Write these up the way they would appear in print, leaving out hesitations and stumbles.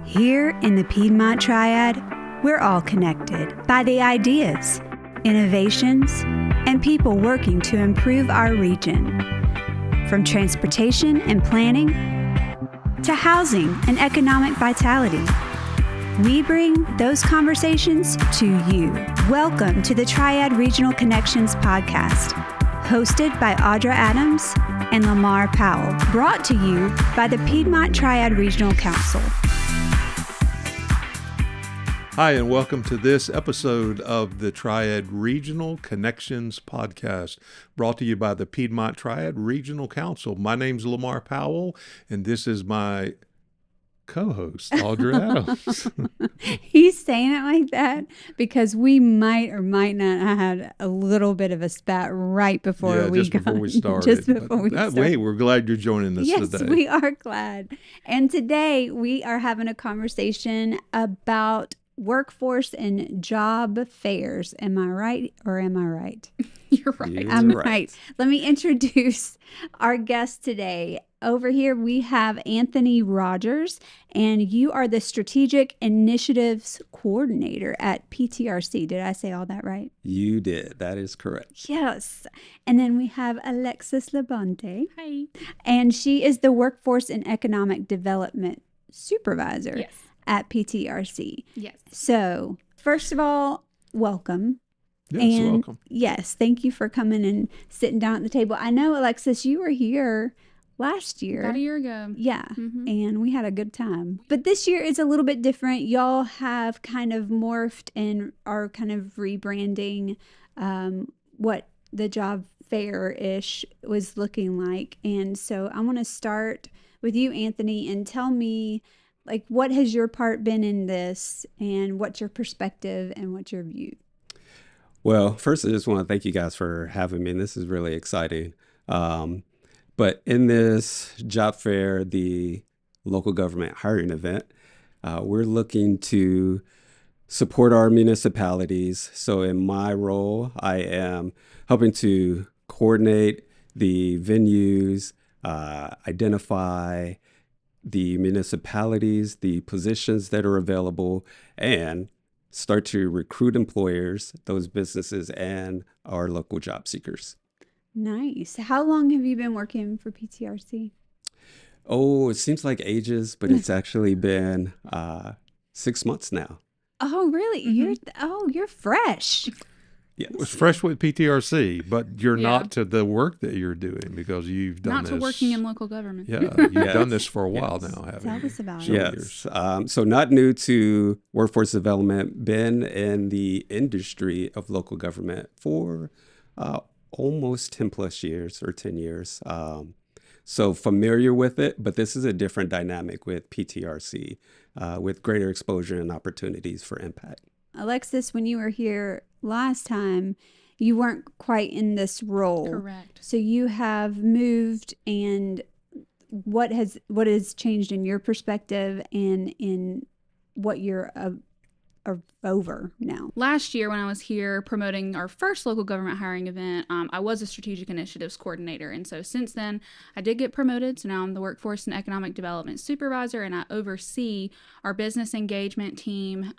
Here in the Piedmont Triad, we're all connected by the ideas, innovations, and people working to improve our region. From transportation and planning to housing and economic vitality, we bring those conversations to you. Welcome to the Triad Regional Connections Podcast, hosted by Audra Adams and Lamar Powell, brought to you by the Piedmont Triad Regional Council. Hi, and welcome to this episode of the Triad Regional Connections Podcast, brought to you by the Piedmont Triad Regional Council. My name's Lamar Powell, and this is my co-host, Audra Adams. He's saying it like that because we might or might not have had a little bit of a spat right before we started. Just before we started. Hey, we're glad you're joining us today. Yes, we are glad. And today we are having a conversation about workforce and job fairs. Am I right or am I right? You're right. I'm right. Let me introduce our guest today. Over here we have Anthony Rogers, and you are the Strategic Initiatives Coordinator at Ptrc. Did I say all that right? You did. That is correct. Yes. And then we have Alexis LaBonte. Hi. And she is the Workforce and Economic Development Supervisor. Yes. At Ptrc. Yes. So, first of all, welcome. Yes, welcome. Yes, thank you for coming and sitting down at the table. I know, Alexis, you were here last year. About a year ago. Yeah, and we had a good time. But this year is a little bit different. Y'all have kind of morphed and are kind of rebranding what the job fair-ish was looking like. And so I want to start with you, Anthony, and tell me, like, what has your part been in this, and what's your perspective and what's your view? Well, first, I just want to thank you guys for having me. And this is really exciting. But in this job fair, the local government hiring event, we're looking to support our municipalities. So in my role, I am helping to coordinate the venues, identify the municipalities, the positions that are available, and start to recruit employers, those businesses, and our local job seekers. Nice. How long have you been working for Ptrc? Oh, it seems like ages, but it's actually been 6 months now. Oh, really? You're fresh. Yes. It's fresh with Ptrc, but you're not to the work that you're doing because you've done this. Not to working in local government. Yeah, you've done this for a while now, haven't you? Tell us about it. Yes. So not new to workforce development, been in the industry of local government for almost 10 plus years or 10 years. So familiar with it, but this is a different dynamic with Ptrc, with greater exposure and opportunities for impact. Alexis, when you were here last time, you weren't quite in this role. Correct. So you have moved, and what has changed in your perspective and in what you're over now? Last year when I was here promoting our first local government hiring event, I was a Strategic Initiatives Coordinator. And so since then, I did get promoted. So now I'm the Workforce and Economic Development Supervisor, and I oversee our business engagement team,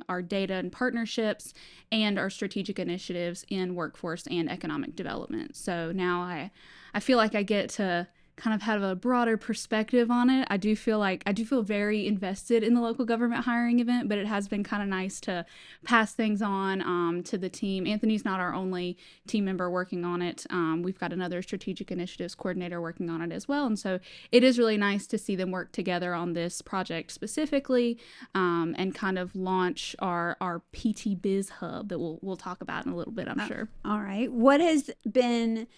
our data and partnerships, and our strategic initiatives in workforce and economic development. So now I feel like I get to kind of have a broader perspective on it. I do feel very invested in the local government hiring event, but it has been kind of nice to pass things on to the team. Anthony's not our only team member working on it. We've got another Strategic Initiatives Coordinator working on it as well. And so it is really nice to see them work together on this project specifically, and kind of launch our PT Biz Hub that we'll talk about in a little bit, I'm sure. All right. What has been,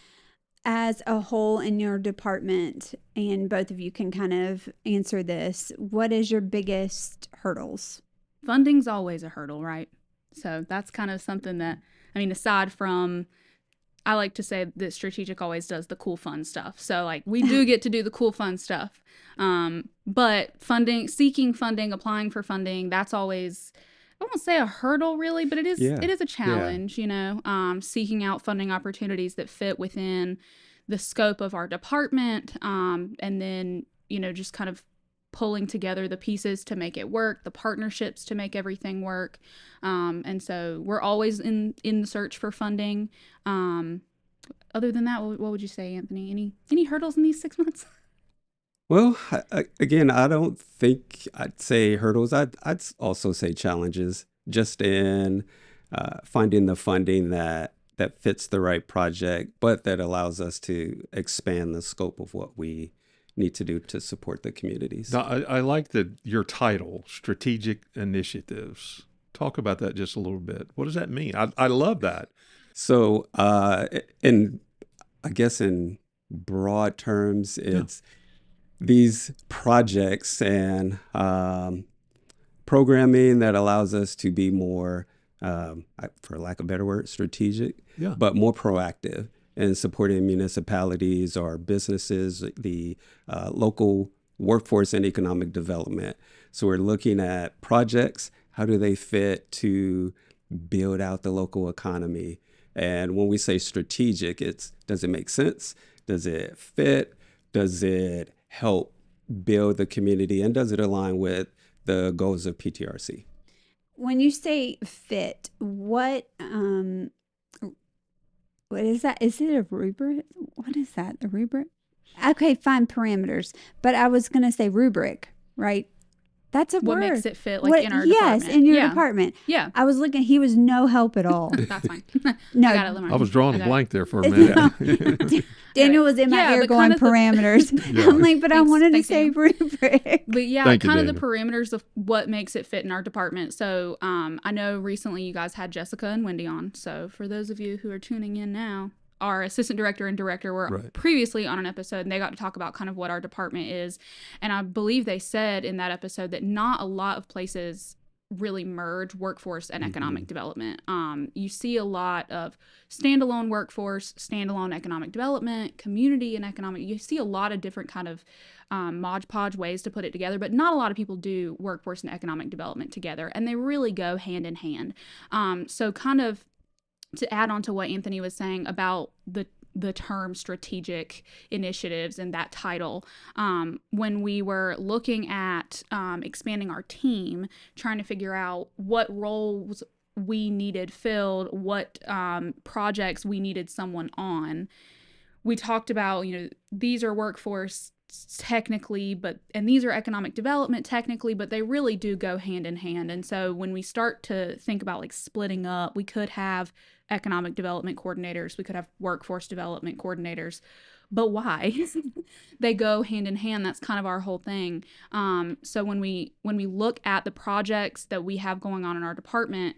as a whole in your department, and both of you can kind of answer this, what is your biggest hurdles? Funding's always a hurdle, right? So that's kind of something that, aside from, I like to say that strategic always does the cool, fun stuff. So like we do get to do the cool, fun stuff. But seeking funding, applying for funding, that's always, I won't say a hurdle really, but it is a challenge, seeking out funding opportunities that fit within the scope of our department, and then, just kind of pulling together the pieces to make it work, the partnerships to make everything work. And so we're always in the search for funding. Other than that, what would you say, Anthony? Any hurdles in these 6 months? Well, again, I don't think I'd say hurdles. I'd also say challenges, just in finding the funding that fits the right project, but that allows us to expand the scope of what we need to do to support the communities. Now, I like your title, Strategic Initiatives. Talk about that just a little bit. What does that mean? I love that. So, I guess in broad terms, it's these projects and programming that allows us to be more, for lack of a better word, strategic, but more proactive in supporting municipalities or businesses, the local workforce and economic development. So we're looking at projects. How do they fit to build out the local economy? And when we say strategic, does it make sense? Does it fit? Does it help build the community? And does it align with the goals of Ptrc? When you say fit, what is that? Is it a rubric? What is that? A rubric? Okay, fine, parameters. But I was going to say rubric, right? That's a what word. What makes it fit, like, in our department? Yes, in your department. Yeah. I was looking. He was no help at all. That's fine. No. I got it, Lamar. I was drawing a blank there for a minute. Daniel was in my ear going parameters. I'm like, but I wanted to say rubric. But Thank you, kind Daniel. of the parameters of what makes it fit in our department. So I know recently you guys had Jessica and Wendy on. So for those of you who are tuning in now, our assistant director and director were previously on an episode, and they got to talk about kind of what our department is. And I believe they said in that episode that not a lot of places really merge workforce and economic development. You see a lot of standalone workforce, standalone economic development, community and economic. You see a lot of different kind of Mod Podge ways to put it together, but not a lot of people do workforce and economic development together, and they really go hand in hand. So kind of to add on to what Anthony was saying about the term strategic initiatives and that title, when we were looking at expanding our team, trying to figure out what roles we needed filled, what projects we needed someone on, we talked about, these are workforce technically, and these are economic development technically, but they really do go hand in hand. And so when we start to think about like splitting up, we could have economic development coordinators, we could have workforce development coordinators, but why? They go hand in hand. That's kind of our whole thing. So when we look at the projects that we have going on in our department,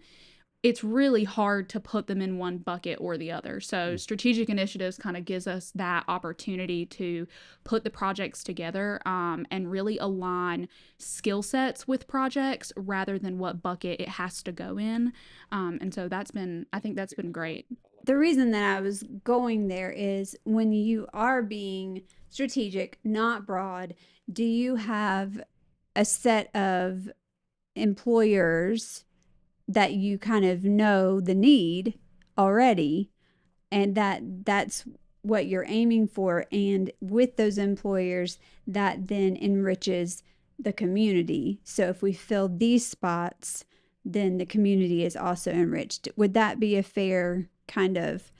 it's really hard to put them in one bucket or the other. So strategic initiatives kind of gives us that opportunity to put the projects together and really align skill sets with projects rather than what bucket it has to go in. And so I think that's been great. The reason that I was going there is when you are being strategic, not broad, do you have a set of employers that you kind of know the need already, and that's what you're aiming for, and with those employers that then enriches the community? So if we fill these spots, then the community is also enriched. Would that be a fair kind of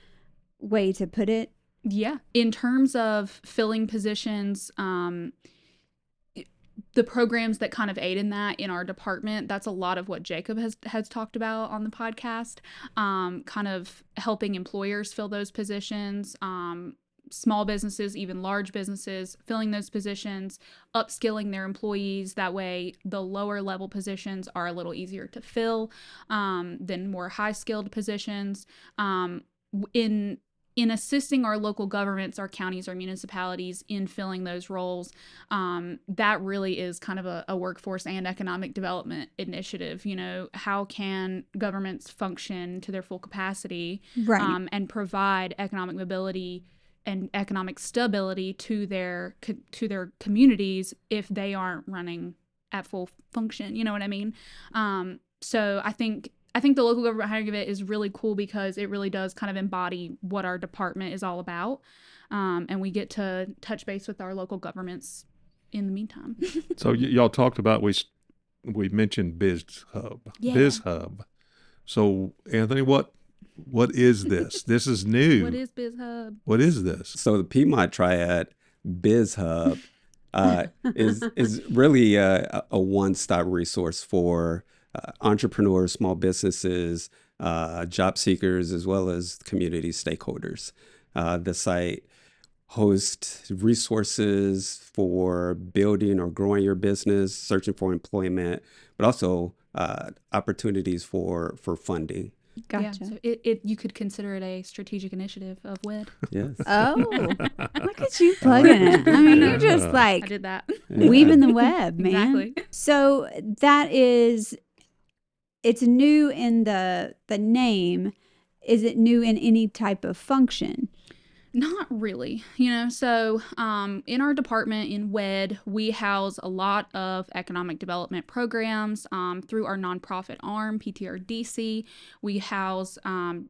way to put it? Yeah. In terms of filling positions, the programs that kind of aid in that in our department, that's a lot of what Jacob has talked about on the podcast, kind of helping employers fill those positions, small businesses, even large businesses, filling those positions, upskilling their employees. That way the lower level positions are a little easier to fill than more high skilled positions. In assisting our local governments, our counties, our municipalities in filling those roles, that really is kind of a workforce and economic development initiative. How can governments function to their full capacity, and provide economic mobility and economic stability to their communities if they aren't running at full function? You know what I mean? So I think the local government hiring event is really cool because it really does kind of embody what our department is all about. And we get to touch base with our local governments in the meantime. So y'all talked about, we mentioned Biz Hub. Yeah. Biz Hub. So Anthony, what is this? This is new. What is Biz Hub? What is this? So the Piedmont Triad Biz Hub is really a one-stop resource for entrepreneurs, small businesses, job seekers, as well as community stakeholders. The site hosts resources for building or growing your business, searching for employment, but also opportunities for funding. Gotcha. Yeah, so you could consider it a strategic initiative of WED. Yes. Oh, look at you plugging it. I mean, you're just I like did that. weaving the web, man. Exactly. So it's new in the name. Is it new in any type of function? Not really, so in our department in WED, we house a lot of economic development programs through our nonprofit arm, Ptrc. We house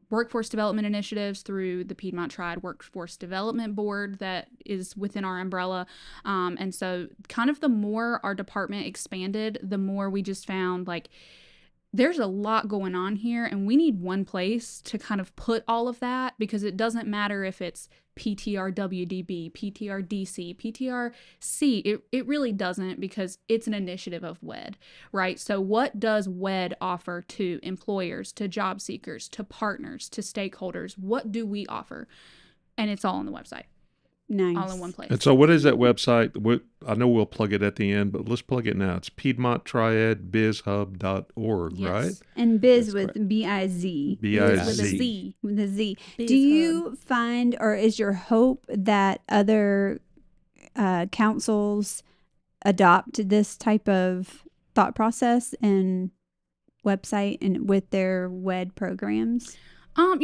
workforce development initiatives through the Piedmont Triad Workforce Development Board that is within our umbrella. And so kind of the more our department expanded, the more we just found like there's a lot going on here, and we need one place to kind of put all of that, because it doesn't matter if it's PTRWDB, PTRDC, PTRC. It really doesn't, because it's an initiative of WED, right? So what does WED offer to employers, to job seekers, to partners, to stakeholders? What do we offer? And it's all on the website. Nice. All in one place. And so what is that website? I know we'll plug it at the end, but let's plug it now. It's PiedmontTriadBizHub.org, Yes. right? And biz That's with B-I-Z. With a B-I-Z. Z. With a Z. Biz Do you find, or is your hope that other councils adopt this type of thought process and website and with their WED programs? I don't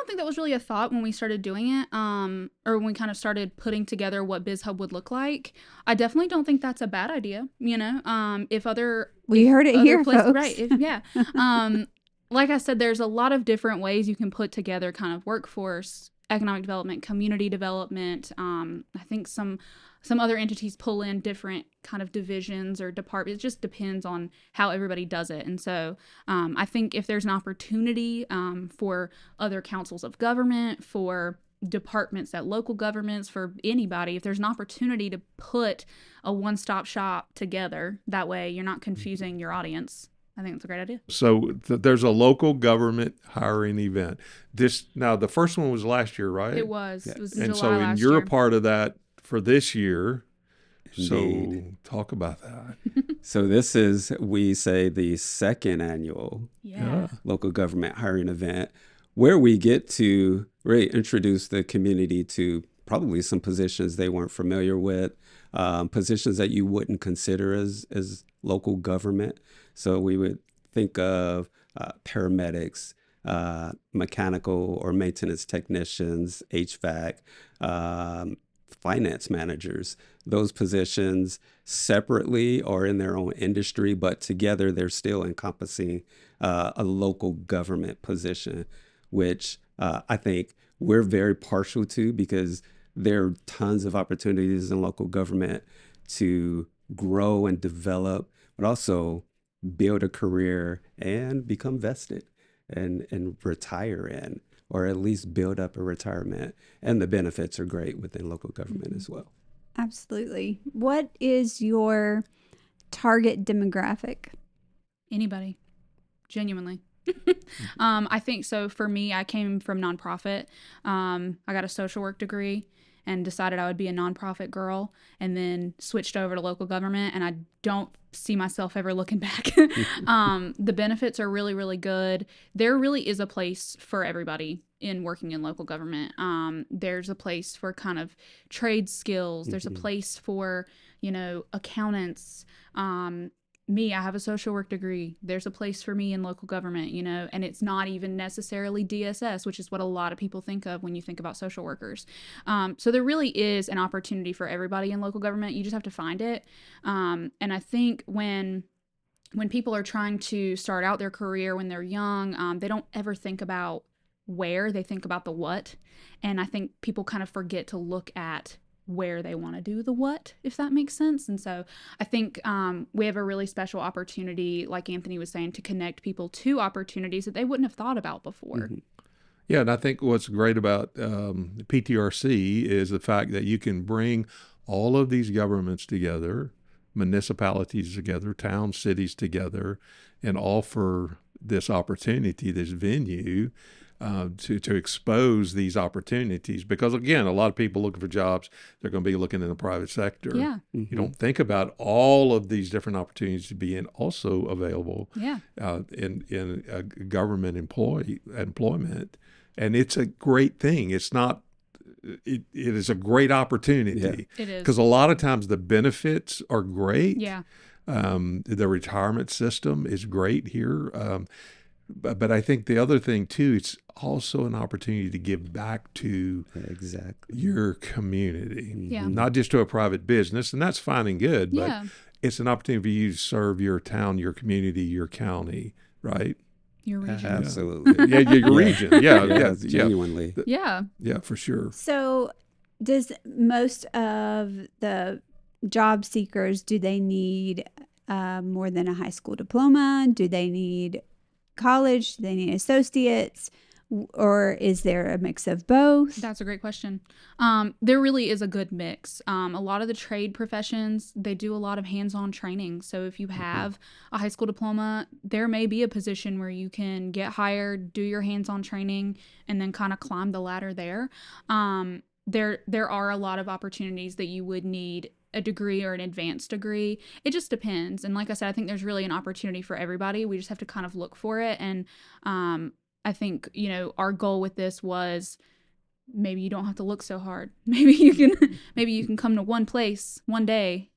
think that was really a thought when we started doing it, or when we kind of started putting together what Biz Hub would look like. I definitely don't think that's a bad idea, if other... We heard it here, folks. Right, like I said, there's a lot of different ways you can put together kind of workforce, economic development, community development. I think some other entities pull in different kind of divisions or departments. It just depends on how everybody does it. And so I think if there's an opportunity for other councils of government, for departments at local governments, for anybody, if there's an opportunity to put a one-stop shop together, that way you're not confusing your audience, I think it's a great idea. So there's a local government hiring event. Now, the first one was last year, right? It was. Yeah. It was And July so last you're year. a part of that for this year. So Indeed. talk about that. So this is, we say, the second annual Yeah. local government hiring event, where we get to really introduce the community to probably some positions they weren't familiar with, positions that you wouldn't consider as local government. So we would think of paramedics, mechanical or maintenance technicians, HVAC, finance managers. Those positions separately or in their own industry, but together they're still encompassing a local government position, which I think we're very partial to, because there are tons of opportunities in local government to grow and develop, but also build a career and become vested and retire in, or at least build up a retirement. And the benefits are great within local government as well. Absolutely. What is your target demographic? Anybody, genuinely. I think so. For me, I came from nonprofit. I got a social work degree and decided I would be a nonprofit girl, and then switched over to local government, and I don't see myself ever looking back. The benefits are really, really good. There really is a place for everybody in working in local government. There's a place for kind of trade skills. There's a place for, accountants. I have a social work degree. There's a place for me in local government, and it's not even necessarily DSS, which is what a lot of people think of when you think about social workers. So there really is an opportunity for everybody in local government. You just have to find it. And I think when people are trying to start out their career when they're young, they don't ever think about where, they think about the what. And I think people kind of forget to look at where they want to do the what, if that makes sense. And so I think we have a really special opportunity, like Anthony was saying, to connect people to opportunities that they wouldn't have thought about before. Mm-hmm. Yeah, and I think what's great about PTRC is the fact that you can bring all of these governments together, municipalities together, towns, cities together, and offer this opportunity, this venue, to expose these opportunities. Because again, a lot of people looking for jobs, they're going to be looking in the private sector. Yeah. You don't think about all of these different opportunities to be also available in government employment. And it's a great thing. It's not, it is a great opportunity. Yeah. It is. Because a lot of times the benefits are great. Yeah. The retirement system is great here. But I think the other thing too, it's also an opportunity to give back to your community, not just to a private business, and that's fine and good, but it's an opportunity for you to serve your town, your community, your county, right? Your region. Absolutely. Your region. Genuinely. Yeah, for sure. So does most of the job seekers, do they need more than a high school diploma? Do they need college? Do they need associates? Or is there a mix of both? That's a great question. There really is a good mix. A lot of the trade professions, they do a lot of hands-on training. So if you have a high school diploma, there may be a position where you can get hired, do your hands-on training, and then kind of climb the ladder there. There are a lot of opportunities that you would need a degree or an advanced degree. It just depends. And like I said, I think there's really an opportunity for everybody. We just have to kind of look for it. And I think, our goal with this was maybe you don't have to look so hard. Maybe you can come to one place one day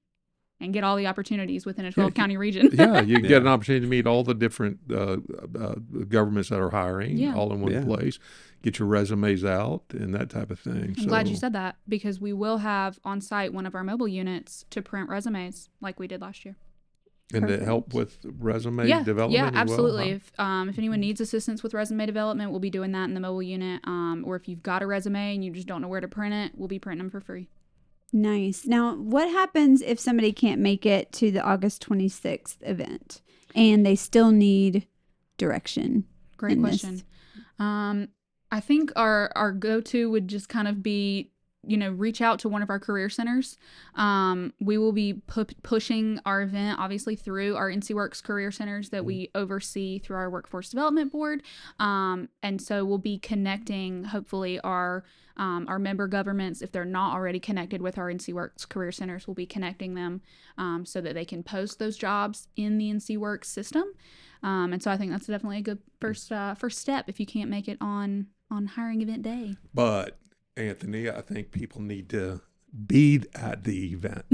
and get all the opportunities within a 12-county region. You get an opportunity to meet all the different governments that are hiring all in one place. Get your resumes out and that type of thing. I'm glad you said that, because we will have on site one of our mobile units to print resumes like we did last year. And to help with resume development? Yeah, absolutely. Well? If anyone needs assistance with resume development, we'll be doing that in the mobile unit. Or if you've got a resume and you just don't know where to print it, we'll be printing them for free. Nice. Now, what happens if somebody can't make it to the August 26th event and they still need direction? Great question. I think our go-to would just kind of be, reach out to one of our career centers. We will be pushing our event, obviously, through our NC Works career centers that we oversee through our Workforce Development Board. And so we'll be connecting, hopefully, our member governments. If they're not already connected with our NC Works career centers, we'll be connecting them so that they can post those jobs in the NC Works system. And so I think that's definitely a good first step if you can't make it on hiring event day. But Anthony, I think people need to be at the event.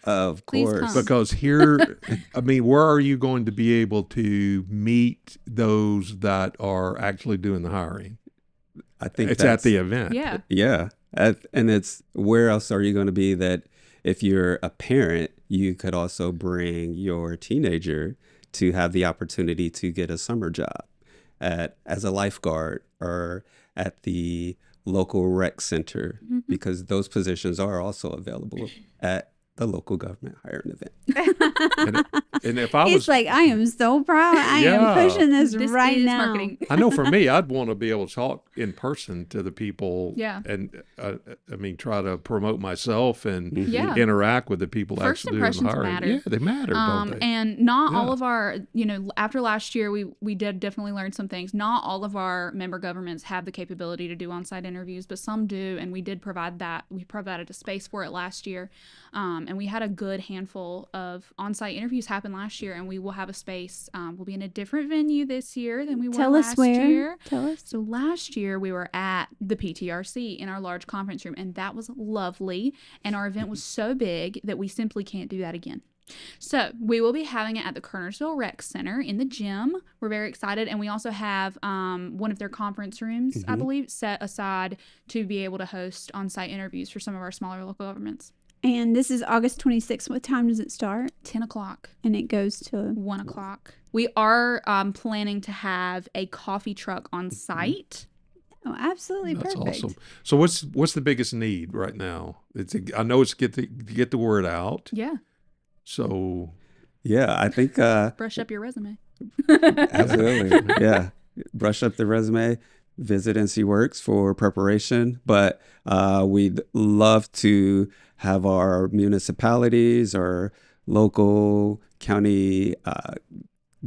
Of course. Because here, where are you going to be able to meet those that are actually doing the hiring? I think it's at the event. Yeah. Yeah. And it's, where else are you going to be that if you're a parent, you could also bring your teenager to have the opportunity to get a summer job as a lifeguard or at the local rec center, because those positions are also available at the local government hiring event. And if I was, it's like, I am so proud. I am pushing this right now. Marketing. I know for me, I'd want to be able to talk in person to the people. Yeah. And try to promote myself and Yeah. interact with the people First actually doing the impressions hiring. matter. Yeah, they matter, don't they? And not all of our, after last year, we did definitely learn some things. Not all of our member governments have the capability to do on-site interviews, but some do, and we did provide that. We provided a space for it last year, and we had a good handful of on-site interviews happen last year, and we will have a space. We'll be in a different venue this year than we were last year. Tell us. So last year we were at the PTRC in our large conference room, and that was lovely. And our event was so big that we simply can't do that again. So we will be having it at the Kernersville Rec Center in the gym. We're very excited. And we also have one of their conference rooms, I believe, set aside to be able to host on-site interviews for some of our smaller local governments. And this is August 26th. What time does it start? 10 o'clock. And it goes to 1 o'clock. We are planning to have a coffee truck on site. Oh, absolutely That's perfect. awesome. So what's the biggest need right now? I know it's to get the word out. Yeah. So Yeah, I think Brush up your resume. absolutely. Yeah. Brush up the resume, visit NC Works for preparation. But we'd love to have our municipalities or local county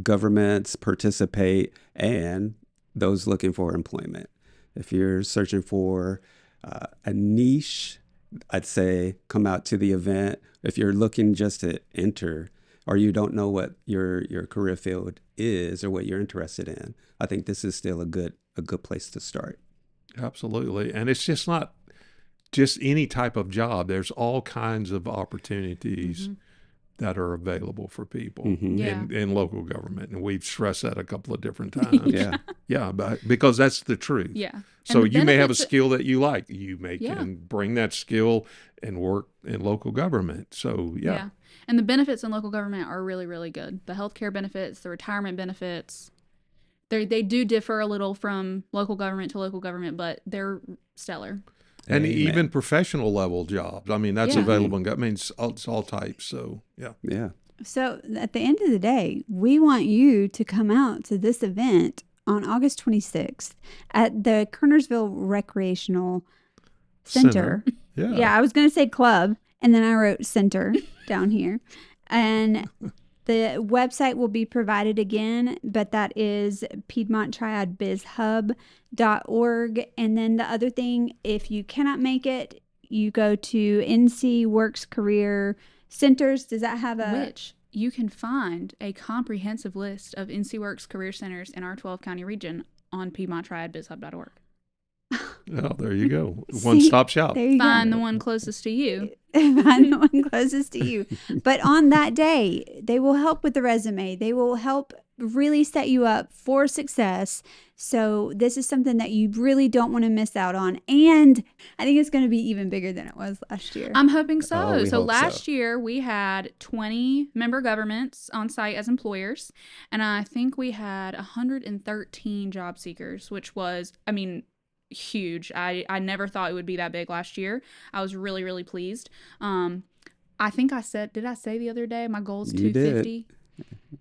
governments participate and those looking for employment. If you're searching for a niche, I'd say come out to the event. If you're looking just to enter or you don't know what your career field is or what you're interested in, I think this is still a good place to start. absolutely. And it's just not just any type of job. There's all kinds of opportunities that are available for people in local government. And we've stressed that a couple of different times. Yeah. Because that's the truth. Yeah. So And the you may have a benefits- skill that you like. You may can bring that skill and work in local government. So, yeah. And the benefits in local government are really, really good. The healthcare benefits, the retirement benefits, they do differ a little from local government to local government, but they're stellar. And Amen. even professional level jobs. I mean, that's available. I mean, it's all types. So, yeah. Yeah. So at the end of the day, we want you to come out to this event on August 26th at the Kernersville Recreational Center. Yeah. Yeah, I was going to say club, and then I wrote center down here. And the website will be provided again, but that is Piedmont Triad Biz Hub.org. And then the other thing, if you cannot make it, you go to NC Works Career Centers. Does that have Which you can find a comprehensive list of NC Works career centers in our 12-county region on PiedmontTriadBizHub.org. Oh, there you go. One-stop shop. There you Find go. the one closest to you. Find the one closest to you. But on that day, they will help with the resume. They will help really set you up for success. So this is something that you really don't want to miss out on. And I think it's going to be even bigger than it was last year. I'm hoping so. Oh, we So hope last year we had 20 member governments on site as employers, and I think we had 113 job seekers, which was, I mean, huge. I never thought it would be that big last year. I was really, really pleased. I think did I say the other day my goal is You 250?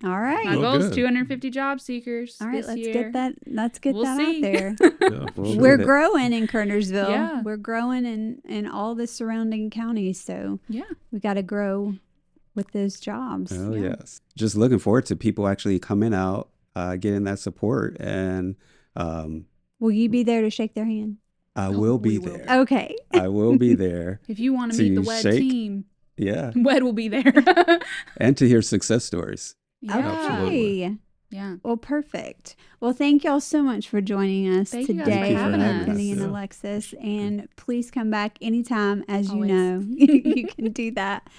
All right. My Oh, goal is good. 250 job seekers. All right, this let's year. get that. Let's get We'll that see. out there. Yeah, for sure. We're growing in Kernersville. Yeah. We're growing in all the surrounding counties. So Yeah. we got to grow with those jobs. Oh, yes. Just looking forward to people actually coming out, getting that support. And Will you be there to shake their hand? I will be we will. there. Okay. I will be there. If you want to To meet the WED shake? team, Yeah. WED will be there. And to hear success stories. Yeah. Absolutely. Okay. Yeah. Well, perfect. Well, thank y'all so much for joining us Thank you guys today, for having us. Penny and Yeah. Alexis. And please come back anytime, as Always. you know. You can do that.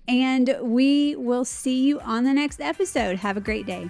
And we will see you on the next episode. Have a great day.